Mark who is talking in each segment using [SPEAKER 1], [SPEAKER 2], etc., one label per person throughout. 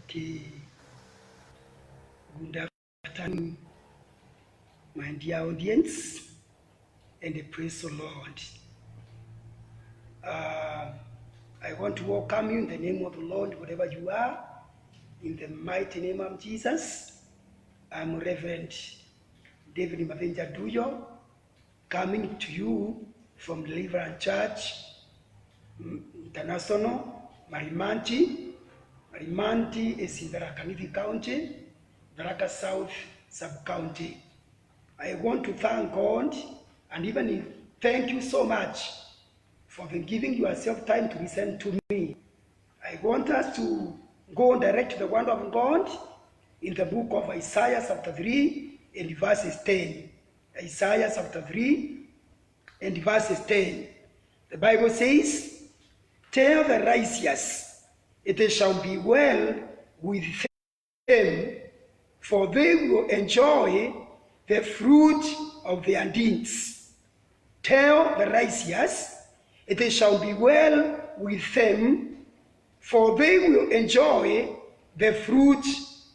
[SPEAKER 1] Okay. Good afternoon, my dear audience, and praise the Lord. I want to welcome you in the name of the Lord, wherever you are, in the mighty name of Jesus. I'm Reverend David Mavenja Duyo, coming to you from Deliverance Church International, Marimanti. Marimanti is in Tharaka Nithi County, Tharaka South Sub-County. I want to thank God and even thank you so much for giving yourself time to listen to me. I want us to go direct to the word of God in the book of Isaiah chapter 3 and verses 10. Isaiah chapter 3 and verses 10. The Bible says, "Tell the righteous, it shall be well with them, for they will enjoy the fruit of their deeds." Tell the righteous, it shall be well with them, for they will enjoy the fruit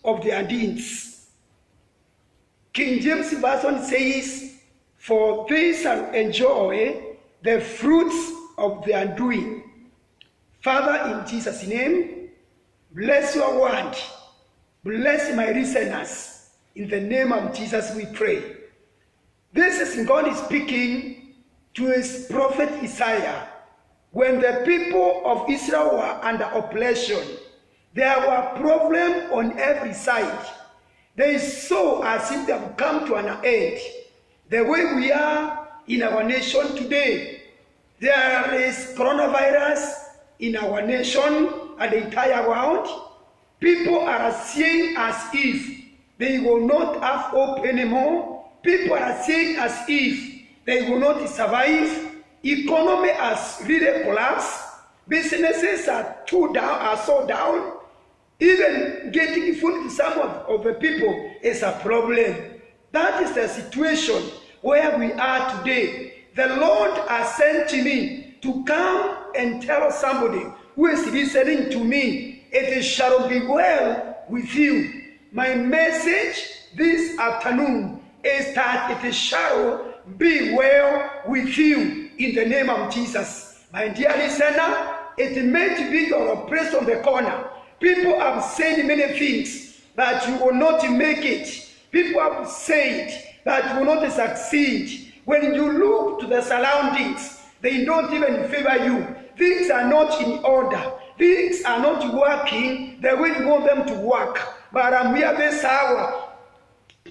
[SPEAKER 1] of their deeds. King James Version says, "For they shall enjoy the fruits of their doing." Father, in Jesus' name, bless your word. Bless my listeners. In the name of Jesus we pray. This is God speaking to his prophet Isaiah. When the people of Israel were under oppression, there were problems on every side. They saw as if they have come to an end. The way we are in our nation today, there is coronavirus in our nation and the entire world. People are saying as if they will not have hope anymore. People are saying as if they will not survive. Economy has really collapsed. Businesses are so down. Even getting food to some of the people is a problem. That is the situation where we are today. The Lord has sent me to come and tell somebody who is listening to me, it shall be well with you. My message this afternoon is that it shall be well with you in the name of Jesus. My dear listener, it may be your place on the corner. People have said many things that you will not make it. People have said that you will not succeed. When you look to the surroundings, they don't even favor you. Things are not in order. Things are not working the way you want them to work. But I'm here this hour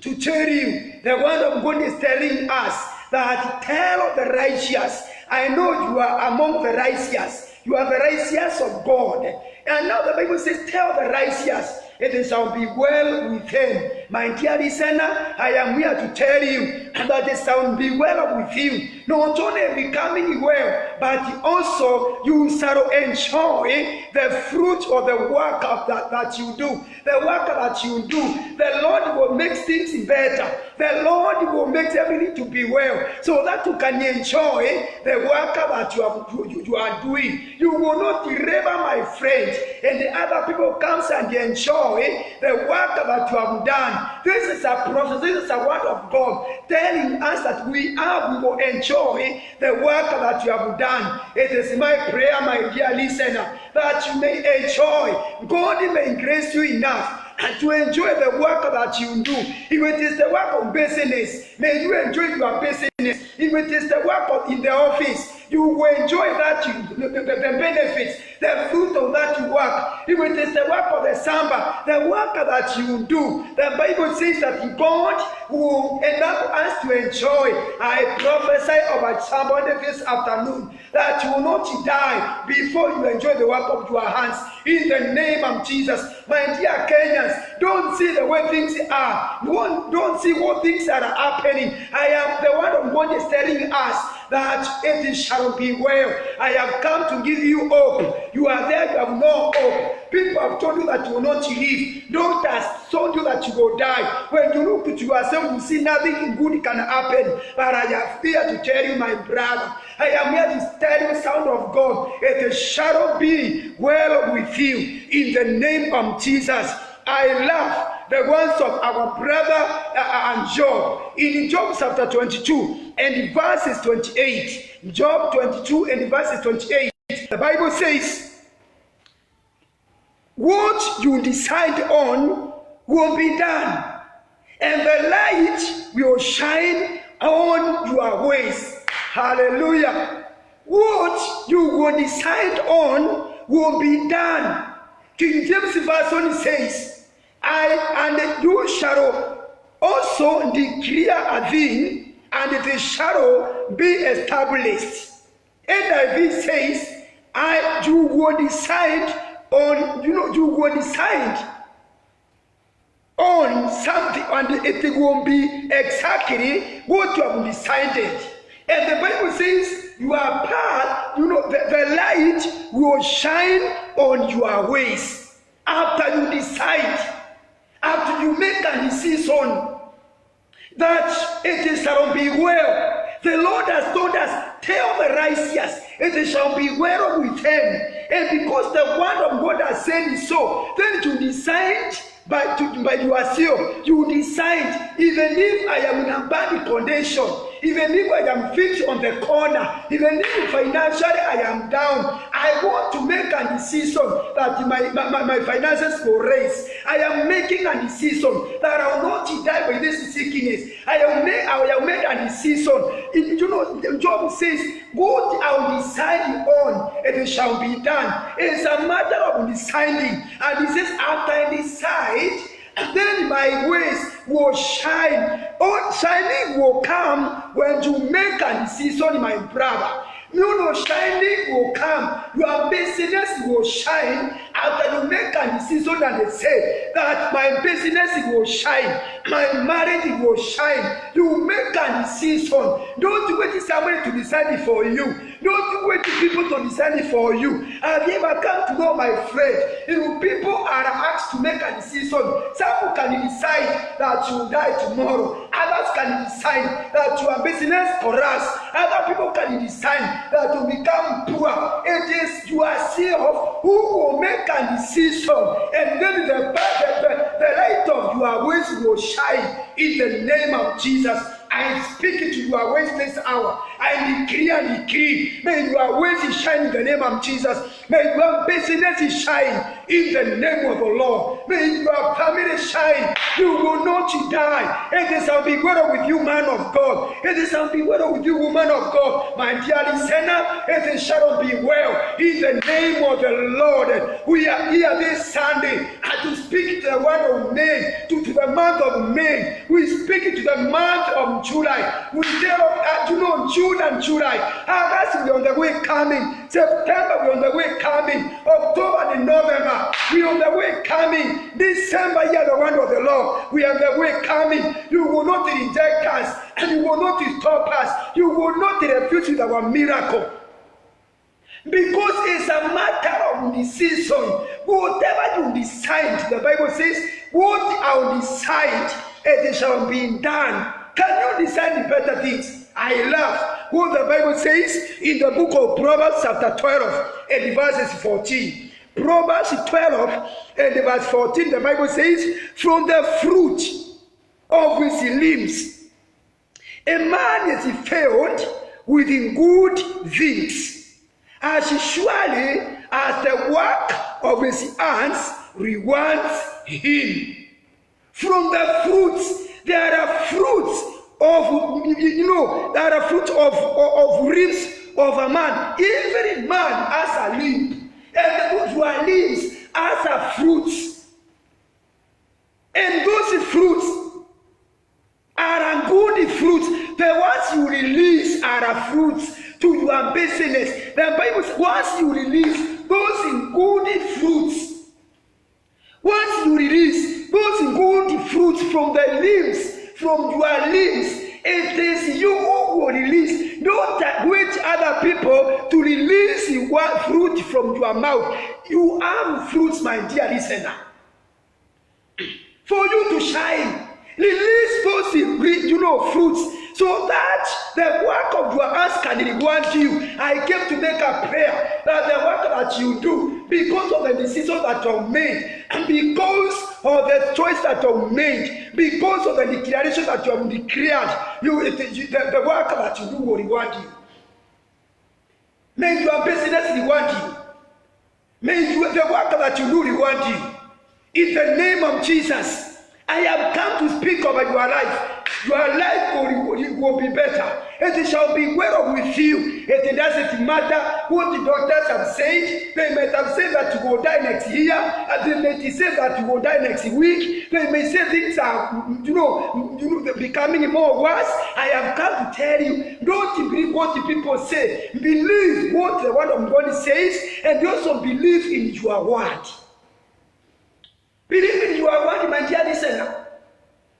[SPEAKER 1] to tell you, the word of God is telling us that tell the righteous. I know you are among the righteous. You are the righteous of God. And now the Bible says, tell the righteous, it shall be well with them. My dear listener, I am here to tell you that it shall be well with you. Not only becoming well, but also you shall enjoy the fruit of the work of that you do. The work that you do, the Lord will make things better. The Lord will make everything to be well, so that you can enjoy the work that you are doing. You will not labor, my friend, and the other people comes and enjoy the work that you have done. This is a process. This is a word of God telling us that we will enjoy the work that you have done. It is my prayer, my dear listener, that you may enjoy. God may grace you enough and to enjoy the work that you do. If it is the work of business, may you enjoy your business. If it is the work in the office, you will enjoy that, the benefits, the fruit of that work. If it is the work of the samba, the work that you do, the Bible says that God will enable us to enjoy. I prophesy over somebody this afternoon that you will not die before you enjoy the work of your hands. In the name of Jesus, my dear Kenyans, don't see the way things are. Don't see what things are happening. The word of God is telling us that it shall be well. I have come to give you hope. You are there, you have no hope. People have told you that you will not live. Doctors told you that you will die. When you look at yourself, you see nothing good can happen. But I have here to tell you, my brother, I am here to tell you, sound of God, it shall be well with you in the name of Jesus. I love the words of our brother and Job in Job chapter 22 and verses 28. Job 22 and verses 28. The Bible says, what you decide on will be done, and the light will shine on your ways. Hallelujah. What you will decide on will be done. King James Version says, and you shall also declare a thing, and it shall be established. NIV says, you will decide on, you will decide on something, and it will be exactly what you have decided. And the Bible says, your path, the light will shine on your ways. After you decide, after you make a decision that it shall be well, the Lord has told us, tell the righteous, it shall be well with them. And because the word of God has said it so, then you decide by yourself, you decide, even if I am in a bad condition, even if I am fixed on the corner, even if financially I am down, I want to make a decision that my finances will raise. I am making a decision that I will not die by this sickness. I have made a decision. Job says, what I will decide on, it shall be done. It is a matter of deciding. And he says, after I decide, then my ways will shine. Oh, shining will come when you make a decision, my brother. Shining will come. Your business will shine after you make a decision and say that my business will shine, my marriage will shine. You make a decision. Don't wait for somebody to decide it for you. Don't wait for people to decide it for you. Have you ever come to know, my friend, people are asked to make a decision. Some can decide that you will die tomorrow. Others can decide that your business collapse. Other people can decide that you become poor. It is yourself who will make a decision, and then the light of your ways will shine in the name of Jesus. I speak it to your ways this hour. I decree and decree. May your ways shine in the name of Jesus. May your business shine in the name of the Lord. May your family shine. You will not die. It shall be well with you, man of God. It shall be well with you, woman of God. My dear listener, it shall be well in the name of the Lord. We are here this Sunday to speak to the word of May, to the month of May. We speak it to the month of July. We tell June and July. August we on the way coming. September we on the way coming. October and November we on the way coming. December, hear the word of the Lord. We are on the way coming. You will not reject us, and you will not stop us. You will not refuse with our miracle. Because it's a matter of decision. Whatever you decide, the Bible says, what I will decide, it shall be done. Can you decide the better things? I love what the Bible says in the book of Proverbs chapter 12 and verses 14. Proverbs 12 and verse 14, the Bible says, from the fruit of his limbs, a man is filled with good things, as surely as the work of his hands rewards him. From the fruits, there are fruits of, there are fruits of ribs of a man. Every man has a limb, and those who are limbs has a fruits. And those fruits are good fruits. The ones you release are fruits to your business. The Bible says, once you release those in good fruits, once you release those good fruits from the limbs, from your limbs, it is you who will release. Don't wait other people to release fruit from your mouth. You have fruits, my dear listener. For you to shine, release those fruits so that the work of your hands can reward you. I came to make a prayer that the work that you do, because of the decisions that you have made, and because of the choice that you have made, because of the declaration that you have declared, the work that you do will reward you. May your business reward you. May the work that you do reward you. In the name of Jesus, I have come to speak over your life. Your life will be better. It shall be well with you. It doesn't matter what the doctors have said. They might have said that you will die next year, and they may say that you will die next week. They may say things are, becoming more worse. I have come to tell you, don't believe what the people say. Believe what the word of God says, and also believe in your word. Believe in your word, my dear listener.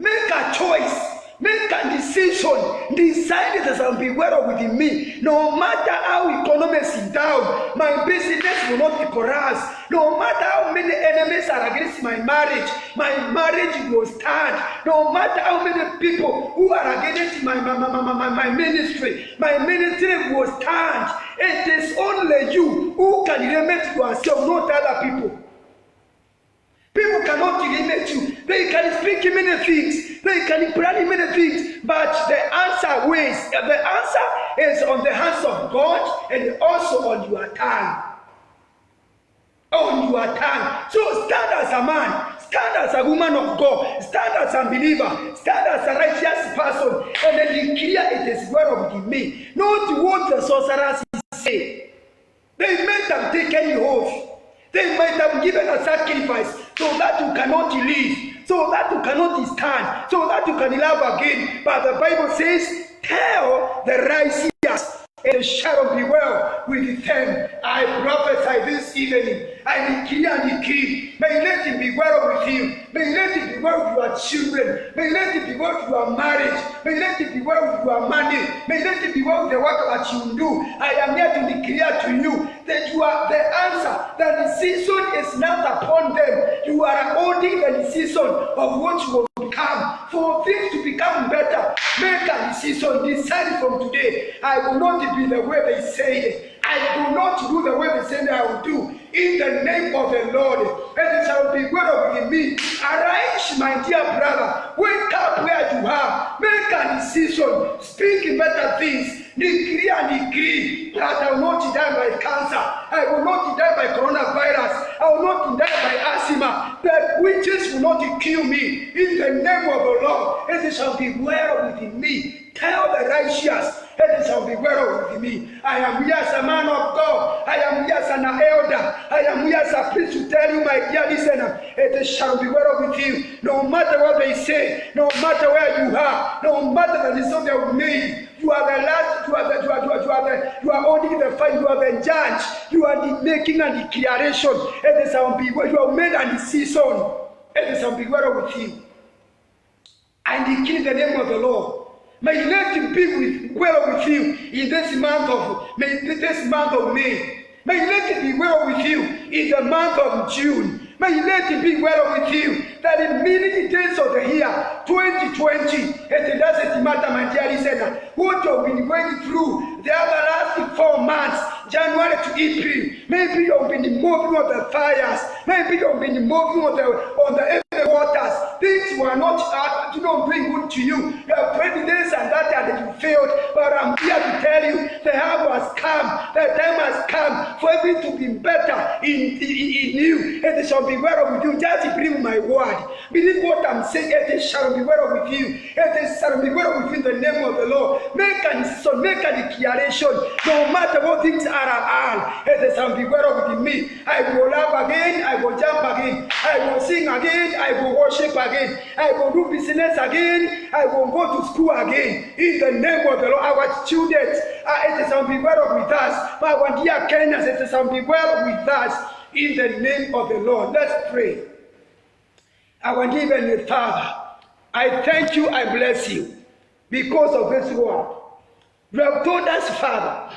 [SPEAKER 1] Make a choice. Make a decision. Decide that shall be well within me. No matter how economy is down, my business will not be collapsed. No matter how many enemies are against my marriage will stand. No matter how many people who are against my ministry will stand. It is only you who can limit yourself, not other people. People cannot limit you. They can speak many things. They can plan many things. But the answer is on the hands of God and also on your tongue. On your tongue. So stand as a man. Stand as a woman of God. Stand as a believer. Stand as a righteous person. And then declare it is well with me. Not what the sorcerers say. They might have taken you off. They might have given a sacrifice so that you cannot live, so that you cannot stand, so that you can love again. But the Bible says, tell the righteous, it shall be well with them. I prophesy this evening. I declare and decree. May let it be well with you. May let it be well with your children. May let it be well with your marriage. May let it be well with your money. May let it be well with the work that you do. I am here to declare to you that you are the answer. The decision is not upon them. You are holding the decision of what you will become. For things to become better, make a decision. Decide from today. I will not be the way they say it. I will not do the way they say that I will do. In the name of the Lord, and it shall be well with me. Arise, my dear brother. Wake up where you are. Make a decision. Speak better things. Decree and decree that I will not die by cancer. I will not die by coronavirus. I will not die by asthma. The witches will not kill me. In the name of the Lord, and it shall be well with me. Tell the righteous, it shall be well with me. I am here as a man of God. I am here as an elder. I am here as a priest to tell you, my dear listener, it shall be well with you. No matter what they say, no matter where you are, no matter the decision they will make, you are the last, you are holding the fight, you are the judge, you are making a declaration. It shall be well, you have made a decision. It shall be well with you. I declare the name of the Lord. May let him be well with you in this month of May. May let it be well with you in the month of June. May let it be well with you that in many days of the year 2020, it doesn't matter, my dear listener, what you've been going through the other last 4 months, January to April. Maybe you've been moving on the fires. Maybe you've been moving on the waters. Things were not bring good to you. You have prayed this and that and you failed. But I'm here to tell you the hour has come. The time has come for everything to be better in you. It shall be well with you. Just believe my word. Believe what I'm saying. It shall be well with you. It shall be well with you in the name of the Lord. Make a decision. Make a declaration. No matter what things are, it shall be well with me. I will laugh again. I will jump again. I will sing again. I will worship again. I will do business again. I will go to school again. In the name of the Lord, our students, it shall be well with us. Our dear Kenyans, it shall be well with us. In the name of the Lord, let's pray. Our dear Heavenly Father, I thank you, I bless you because of this word. You have told us, Father,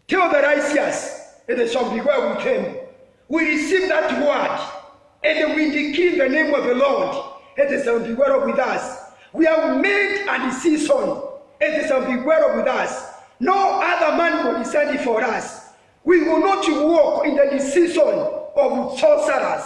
[SPEAKER 1] tell the righteous, it shall be well with him. We receive that word and we decree in the name of the Lord, it shall be well with us. We have made a decision. It is to be well with us. No other man will decide it for us. We will not walk in the decision of sorcerers.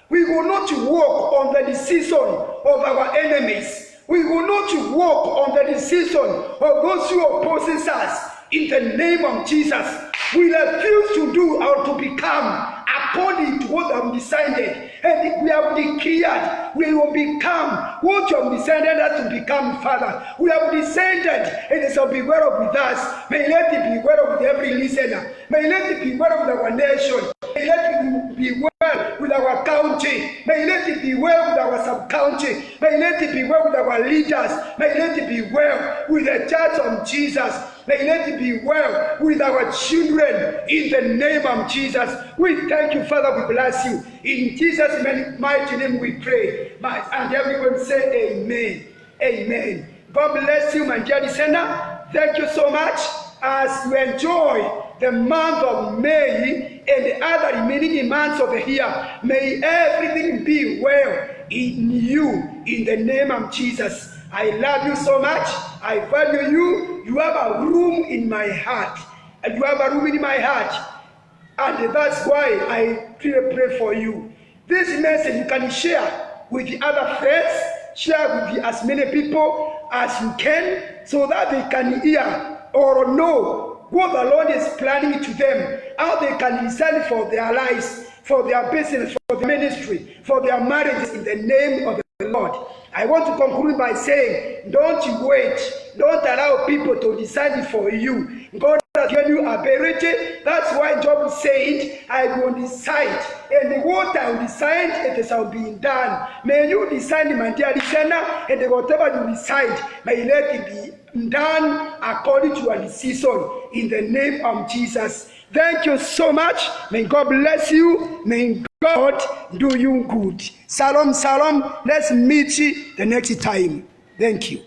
[SPEAKER 1] We will not walk on the decision of our enemies. We will not walk on the decision of those who oppose us. In the name of Jesus, we refuse to do or to become according to what I'm decided. And we have declared we will become what you have decided us to become, Father. We have decided it is to be well with us. May let it be well with every listener. May let it be well with our nation. May let it be well with our county. May let it be well with our sub-county. May let it be well with our leaders. May let it be well with the church of Jesus. May let it be well with our children in the name of Jesus. We thank you, Father. We bless you. In Jesus' mighty name we pray. And everyone say amen. Amen. God bless you, my dear listener. Thank you so much as you enjoy the month of May and the other remaining months of the year. May everything be well in you in the name of Jesus. I love you so much. I value you. You have a room in my heart. And you have a room in my heart. And that's why I pray for you. This message you can share with the other friends. Share with as many people as you can so that they can hear or know what the Lord is planning to them. How they can decide for their lives, for their business, for their ministry, for their marriages in the name of the Lord. I want to conclude by saying, don't you wait. Don't allow people to decide for you. God has given you ability. That's why Job said, I will decide. And what I will decide, it shall be done. May you decide, my dear listener, and whatever you decide, may let it be done according to your decision in the name of Jesus. Thank you so much. May God bless you. May God do you good. Shalom, shalom. Let's meet the next time. Thank you.